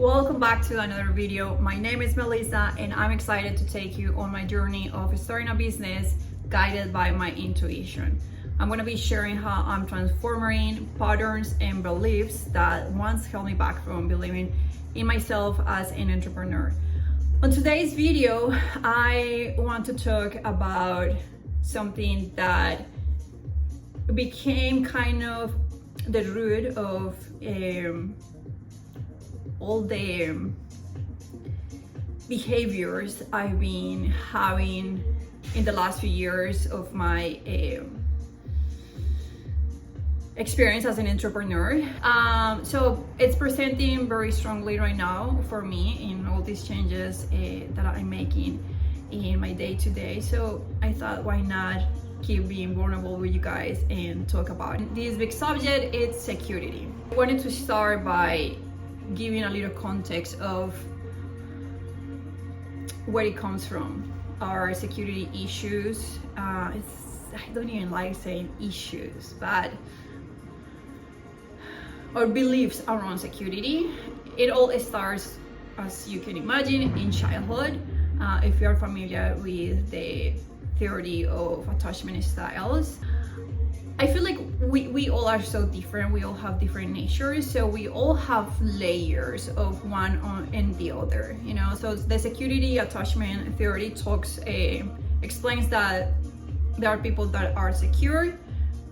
Welcome back to another video. My name is Melissa and I'm excited to take you on my journey of starting a business guided by my intuition. I'm going to be sharing how I'm transforming patterns and beliefs that once held me back from believing in myself as an entrepreneur. On today's video, I want to talk about something that became kind of the root of all the behaviors I've been having in the last few years of my experience as an entrepreneur. So it's presenting very strongly right now for me in all these changes that I'm making in my day-to-day. So I thought, why not keep being vulnerable with you guys and talk about it. This big subject is security. I wanted to start by giving a little context of where it comes from. Our security issues, I don't even like saying issues, but our beliefs around security. It all starts, as you can imagine, in childhood. If you're familiar with the theory of attachment styles, I feel like we all are so different. We all have different natures, so we all have layers of one and the other, you know. So the security attachment theory explains that there are people that are secure,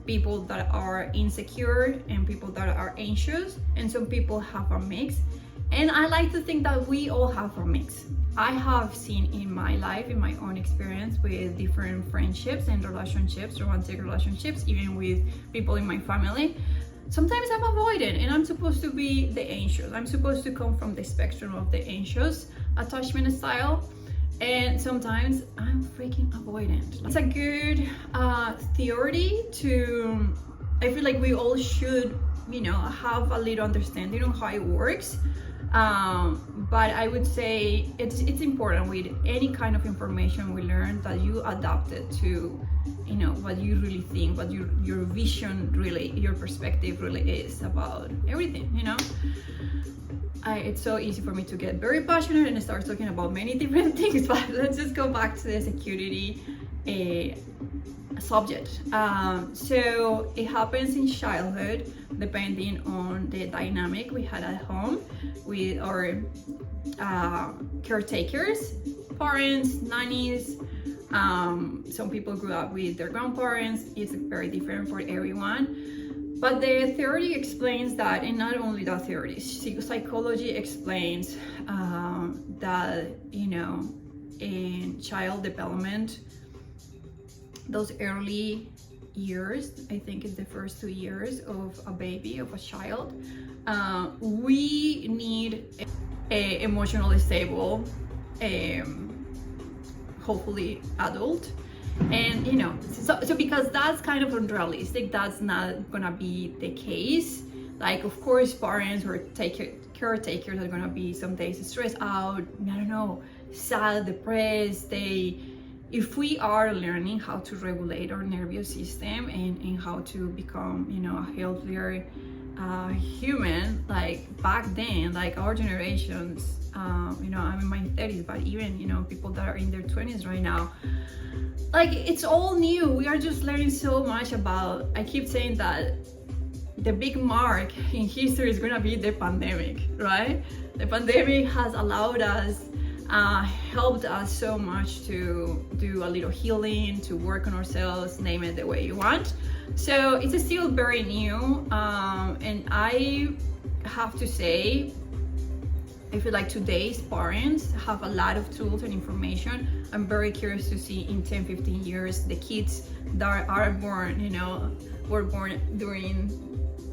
people that are insecure, and people that are anxious, and some people have a mix. And I like to think that we all have a mix. I have seen in my life, in my own experience with different friendships and relationships, romantic relationships, even with people in my family, sometimes I'm avoidant and I'm supposed to be the anxious. I'm supposed to come from the spectrum of the anxious attachment style, and sometimes I'm freaking avoidant. It's a good theory to, I feel like we all should, you know, have a little understanding on how it works. But I would say it's important with any kind of information we learn that you adapt it to, you know, what you really think, what your vision really, your perspective really is about everything, you know. It's so easy for me to get very passionate and start talking about many different things, but let's just go back to the security subject. So it happens in childhood, depending on the dynamic we had at home with our caretakers, parents, nannies. Some people grew up with their grandparents. It's very different for everyone. But the theory explains that, and not only that theory, psychology explains that, you know, in child development, those early years, I think it's the first 2 years of a baby, of a child, we need a emotionally stable, hopefully adult. And you know, so because that's kind of unrealistic, that's not gonna be the case. Like, of course, parents or caretakers are gonna be some days stressed out, I don't know, sad, depressed. If we are learning how to regulate our nervous system and how to become, you know, a healthier human, like back then, like our generations, you know, I'm in my 30s, but even, you know, people that are in their 20s right now, like it's all new. We are just learning so much about, I keep saying that the big mark in history is gonna be the pandemic, right? The pandemic has allowed us, helped us so much to do a little healing, to work on ourselves, name it the way you want. So it's still very new, and I have to say, I feel like today's parents have a lot of tools and information. I'm very curious to see in 10-15 years the kids that are born, you know, were born during,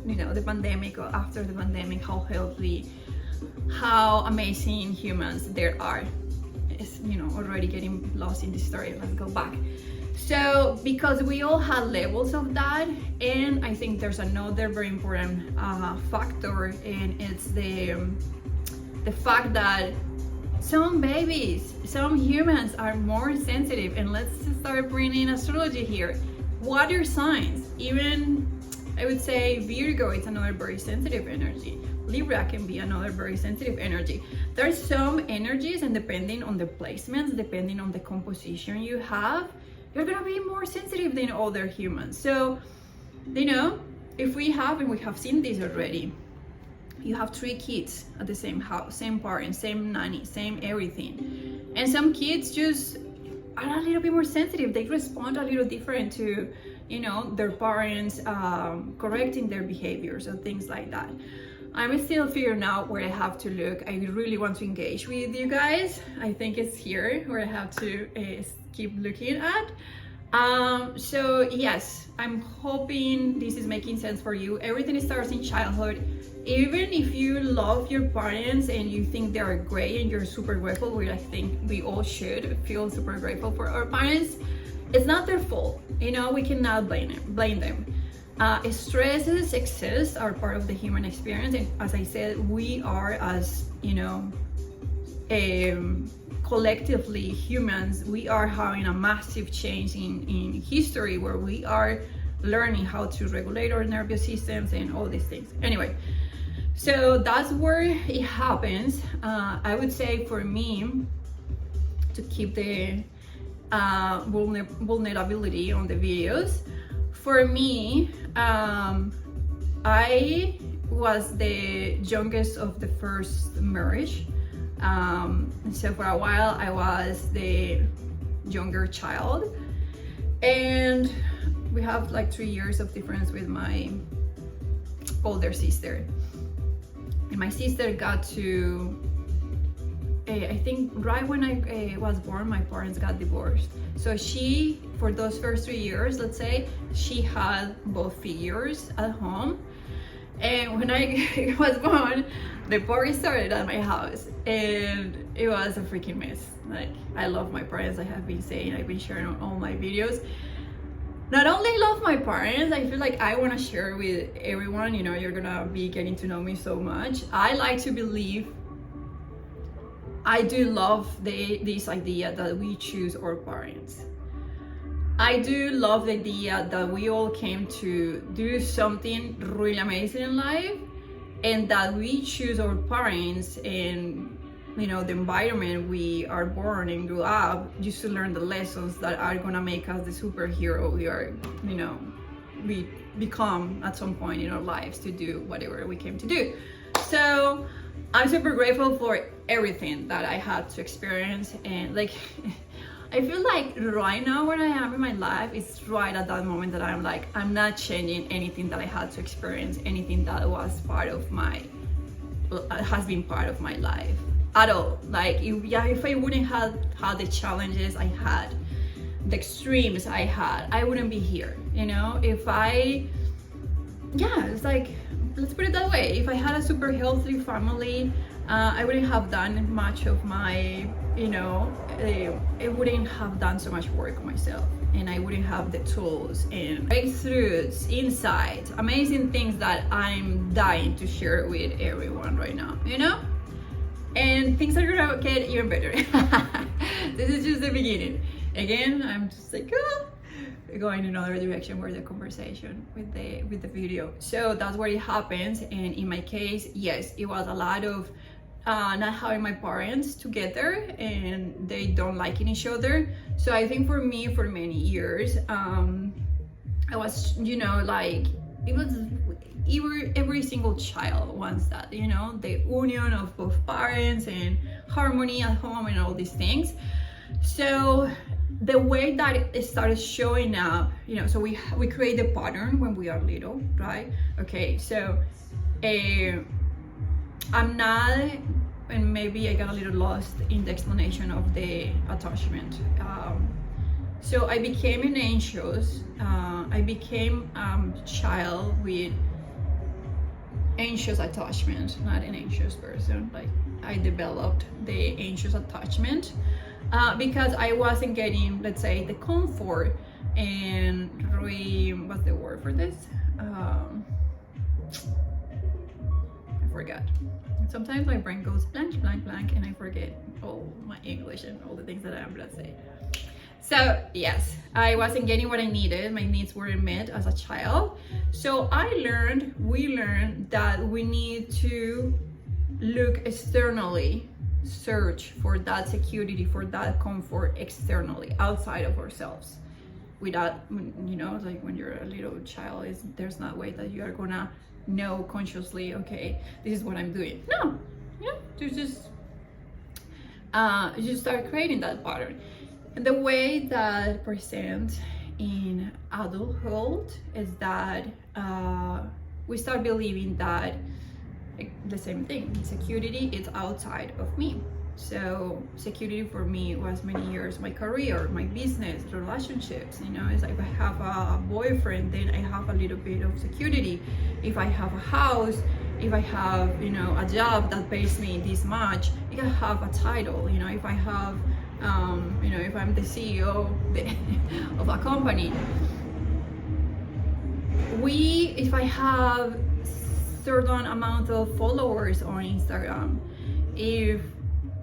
you know, the pandemic or after the pandemic, how healthy, how amazing humans there are. It's, you know, already getting lost in this story. Let's go back. So because we all had levels of that, and I think there's another very important factor, and it's the fact that some babies, some humans are more sensitive. And let's start bringing astrology here. Water signs, even I would say Virgo, it's another very sensitive energy. Libra can be another very sensitive energy. There's some energies, and depending on the placements, depending on the composition you have, you're gonna be more sensitive than other humans. So, you know, if we have, and we have seen this already, you have 3 kids at the same house, same parents, same nanny, same everything. And some kids just are a little bit more sensitive. They respond a little different to, you know, their parents correcting their behaviors or things like that. I'm still figuring out where I have to look. I really want to engage with you guys. I think it's here where I have to keep looking at. So yes, I'm hoping this is making sense for you. Everything starts in childhood. Even if you love your parents and you think they are great and you're super grateful, which I think we all should feel super grateful for our parents, it's not their fault. You know, we cannot blame them. Stresses exist, are part of the human experience, and as I said, we are, as you know, collectively humans, we are having a massive change in history, where we are learning how to regulate our nervous systems and all these things. Anyway, so that's where it happens. I would say for me, to keep the vulnerability on the videos, for me, I was the youngest of the first marriage. So for a while I was the younger child, and we have like 3 years of difference with my older sister. And my sister got to, I think right when I was born, my parents got divorced. So she, for those first 3 years, let's say, she had both figures at home. And when I was born, the party started at my house, and it was a freaking mess. Like, I love my parents. I have been saying, I've been sharing on all my videos. Not only love my parents, I feel like I want to share with everyone. You know, you're gonna be getting to know me so much. I like to believe, I do love this idea that we choose our parents. I do love the idea that we all came to do something really amazing in life, and that we choose our parents and, you know, the environment we are born and grew up just to learn the lessons that are gonna make us the superhero we are, you know, we become at some point in our lives to do whatever we came to do. So I'm super grateful for everything that I had to experience, and like I feel like right now where I am in my life is right at that moment that I'm like, I'm not changing anything that I had to experience, anything that was part of my, has been part of my life at all. Like, if I wouldn't have had the challenges I had, the extremes I had, I wouldn't be here, you know? If I, yeah, it's like, let's put it that way. If I had a super healthy family, I wouldn't have done much of my, you know, I wouldn't have done so much work myself, and I wouldn't have the tools and breakthroughs, insights, amazing things that I'm dying to share with everyone right now, you know? And things are gonna get even better. This is just the beginning. Again, I'm just like, going in another direction with the conversation, with the video. So that's where it happens. And in my case, yes, it was a lot of not having my parents together, and they don't liking each other. So I think for me, for many years, I was, you know, like, it was every single child wants that, you know, the union of both parents and harmony at home and all these things. So the way that it started showing up, you know, so we create the pattern when we are little, right? Okay, so I'm not, and maybe I got a little lost in the explanation of the attachment. So I became an anxious, I became child with anxious attachment, not an anxious person. Like, I developed the anxious attachment because I wasn't getting, let's say, the comfort and what's the word for this? I forgot. Sometimes my brain goes blank, blank, blank, and I forget all my English and all the things that I'm gonna say. So yes, I wasn't getting what I needed. My needs weren't met as a child. So we learned that we need to look externally, search for that security, for that comfort externally, outside of ourselves. Without, like when you're a little child, there's no way that you are gonna know consciously, okay, this is what I'm doing. No, you just start creating that pattern. And the way that presents in adulthood is that we start believing that the same thing, security is outside of me. So security for me was many years my career, my business, relationships. It's like if I have a boyfriend, then I have a little bit of security. If I have a house, if I have a job that pays me this much, if I have a title, if I have if I'm the CEO of a company, if I have certain amount of followers on Instagram,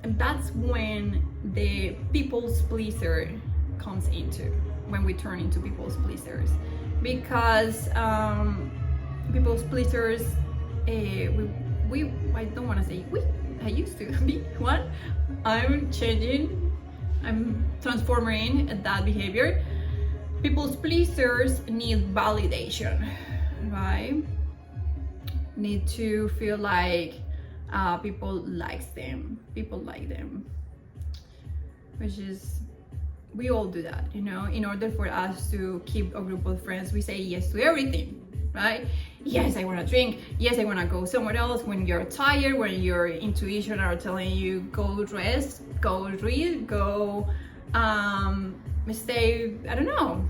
and that's when the people's pleaser comes into, when we turn into people's pleasers, because people's pleasers, I don't want to say I used to be one. I'm transforming that behavior. People's pleasers need validation, right? Need to feel like people like them, which is, we all do that, in order for us to keep a group of friends. We say yes to everything, right? Yes, I want to drink. Yes, I want to go somewhere else. When you're tired, when your intuition are telling you go rest, go read, go stay, I don't know.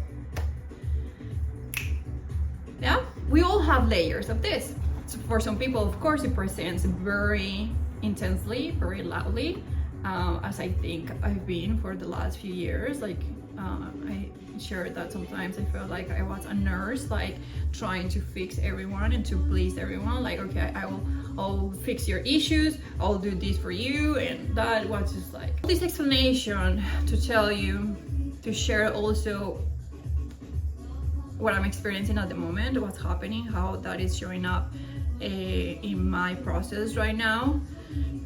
Yeah, we all have layers of this. So for some people, of course, it presents very intensely, very loudly, as I think I've been for the last few years. Like I shared that sometimes I felt like I was a nurse, like trying to fix everyone and to please everyone. Like, okay, I'll fix your issues, I'll do this for you, and that was just like this explanation to tell you, to share also what I'm experiencing at the moment, what's happening, how that is showing up in my process right now.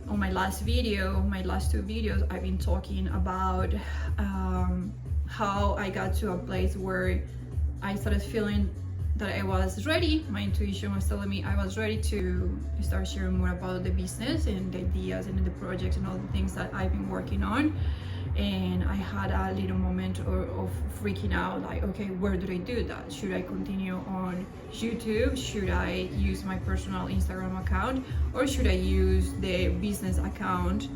On my last two videos, I've been talking about how I got to a place where I started feeling that I was ready. My intuition was telling me I was ready to start sharing more about the business and the ideas and the projects and all the things that I've been working on. And I had a little moment of freaking out, like, okay, where do I do that? Should I continue on YouTube? Should I use my personal Instagram account? Or should I use the business account?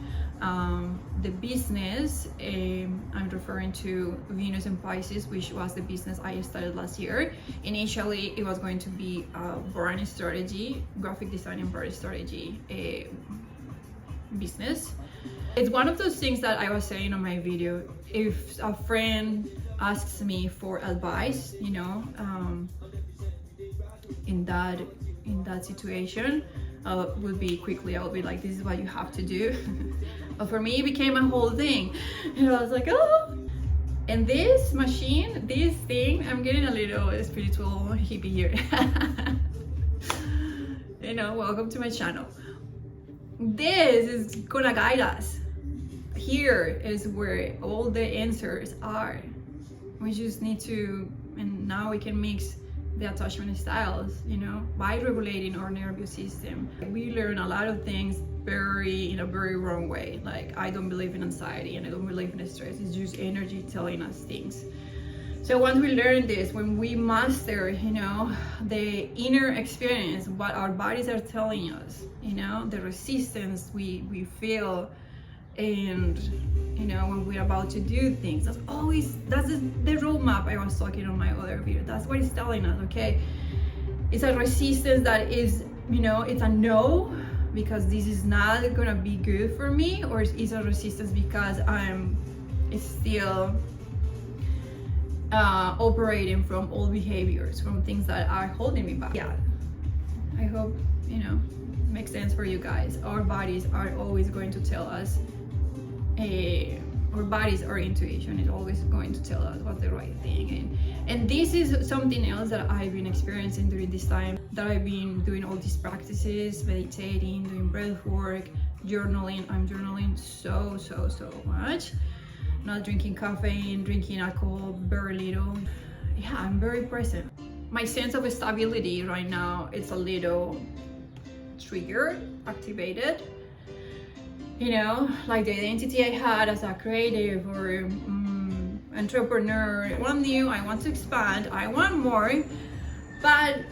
The business, I'm referring to Venus and Pisces, which was the business I started last year. Initially, it was going to be a brand strategy, graphic design and brand strategy business. It's one of those things that I was saying on my video. If a friend asks me for advice, in that situation, would be quickly, I'll be like, this is what you have to do. But for me, it became a whole thing, and I was like, oh. And this thing, I'm getting a little spiritual hippie here. Welcome to my channel. This is gonna guide us. Here is where all the answers are. We just need to, and now we can mix the attachment styles, by regulating our nervous system. We learn a lot of things in a very wrong way. Like, I don't believe in anxiety and I don't believe in stress. It's just energy telling us things. So once we learn this, when we master, the inner experience, what our bodies are telling us, the resistance we feel, and when we're about to do things, that's the roadmap I was talking on my other video. That's what it's telling us. Okay, it's a resistance that is, it's a no, because this is not gonna be good for me, or it's a resistance because I'm still operating from old behaviors, from things that are holding me back. Yeah, I hope makes sense for you guys. Our bodies are always going to tell us our bodies, our intuition is always going to tell us what's the right thing. And this is something else that I've been experiencing during this time that I've been doing all these practices, meditating, doing breath work, journaling. I'm journaling so much. Not drinking caffeine, drinking alcohol very little. Yeah, I'm very present. My sense of stability right now is a little triggered, activated. You know, like the identity I had as a creative or entrepreneur. I want new, I want to expand, I want more, but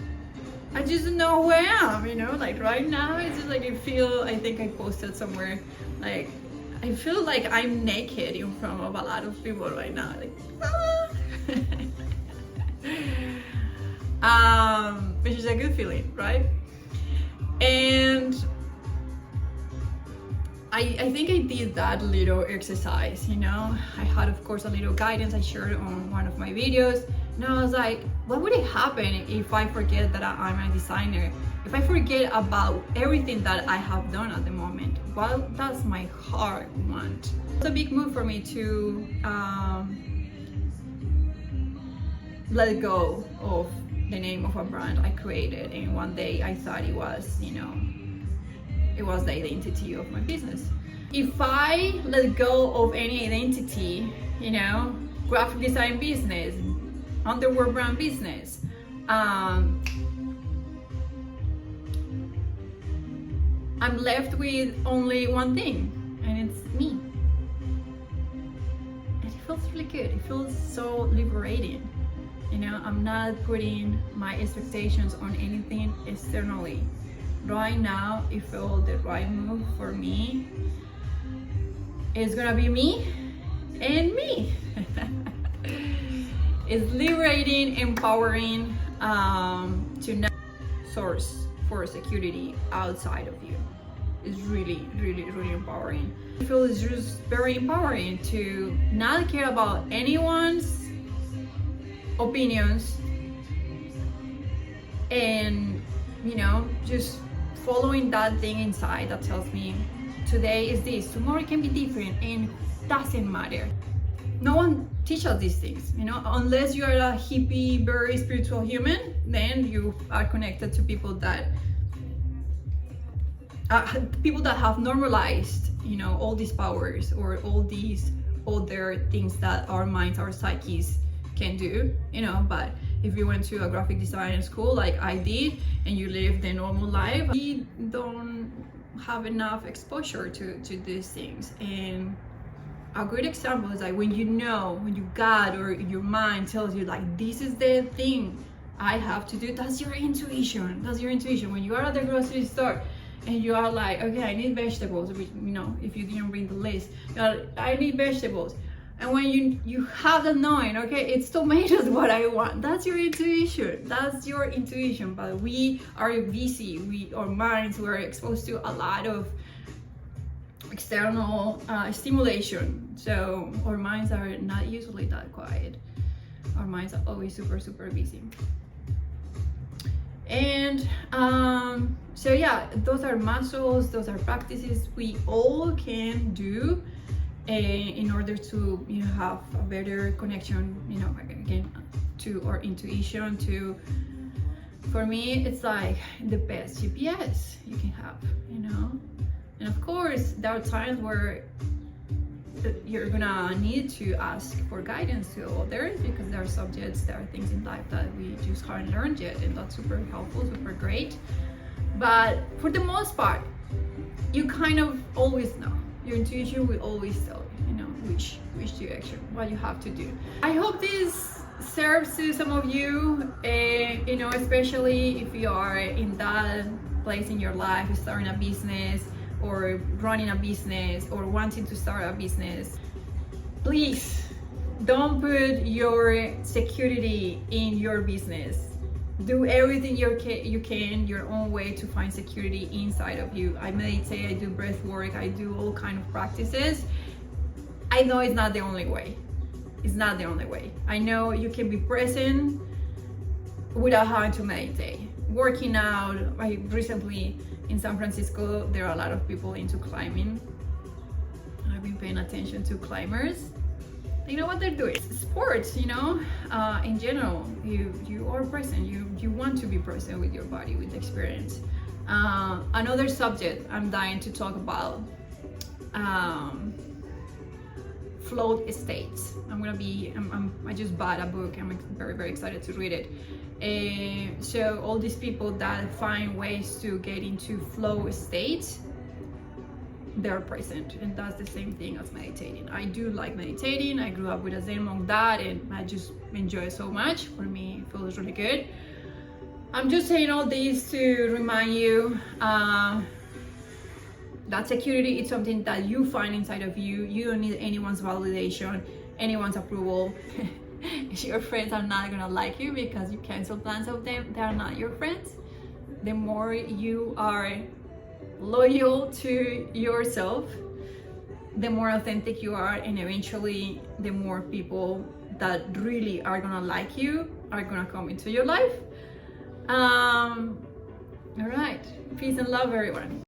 I just don't know who I am, you know, like right now it's just like I think I posted somewhere, like I feel like I'm naked in front of a lot of people right now, like which is a good feeling, right? And I think I did that little exercise, you know. I had, of course, a little guidance I shared on one of my videos. And I was like, what would happen if I forget that I'm a designer? If I forget about everything that I have done at the moment? What does my heart want? It's a big move for me to let go of the name of a brand I created. And one day I thought it was, you know, it was the identity of my business. If I let go of any identity, you know, graphic design business, underwear brand business, I'm left with only one thing, and it's me. And it feels really good. It feels so liberating. You know, I'm not putting my expectations on anything externally. Right now, it feels the right move for me. It's gonna be me and me. It's liberating, empowering to not source for security outside of you. It's really empowering. I feel it's just very empowering to not care about anyone's opinions and, you know, just following that thing inside that tells me today is this, tomorrow it can be different, and doesn't matter. No one teaches these things, you know, unless you are a hippie, very spiritual human, then you are connected to people that have normalized, you know, all these powers or all these other things that our minds, our psyches can do, you know. But if you went to a graphic design school like I did and you live the normal life, we don't have enough exposure to these things. And a good example is like when you God or your mind tells you like this is the thing I have to do, that's your intuition. When you are at the grocery store and you are like, okay, I need vegetables, you know, if you didn't bring the list, I need vegetables. And when you have the knowing, okay, it's tomatoes what I want. That's your intuition. But we are busy. Our minds were exposed to a lot of external stimulation. So our minds are not usually that quiet. Our minds are always super busy. And so yeah, those are muscles, those are practices we all can do in order to, you know, have a better connection, you know, again, to our intuition. For me, it's like the best GPS you can have, you know. And of course, there are times where you're gonna need to ask for guidance to others, because there are subjects, there are things in life that we just haven't learned yet, and that's super helpful, super great. But for the most part, you kind of always know. Your intuition will always tell you, you know, which direction, what you have to do. I hope this serves to some of you, you know, especially if you are in that place in your life, starting a business or running a business or wanting to start a business. Please don't put your security in your business. Do everything you can your own way to find security inside of you. I meditate, I do breath work, I do all kind of practices. I know it's not the only way. I know you can be present without having to meditate. Working out, recently in San Francisco, there are a lot of people into climbing. I've been paying attention to climbers, they know what they're doing. Sports, you know, in general, you are present. You want to be present with your body, with experience. Another subject I'm dying to talk about, float states. I just bought a book. I'm very, very excited to read it. So all these people that find ways to get into flow states, they're present, and that's the same thing as meditating. I do like meditating. I grew up with a Zen monk dad, and I just enjoy it so much. For me, it feels really good. I'm just saying all this to remind you that security is something that you find inside of you. You don't need anyone's validation, anyone's approval. Your friends are not gonna like you because you cancel plans of them. They are not your friends. The more you are loyal to yourself, the more authentic you are, and eventually the more people that really are gonna like you are gonna come into your life. All right, peace and love, everyone.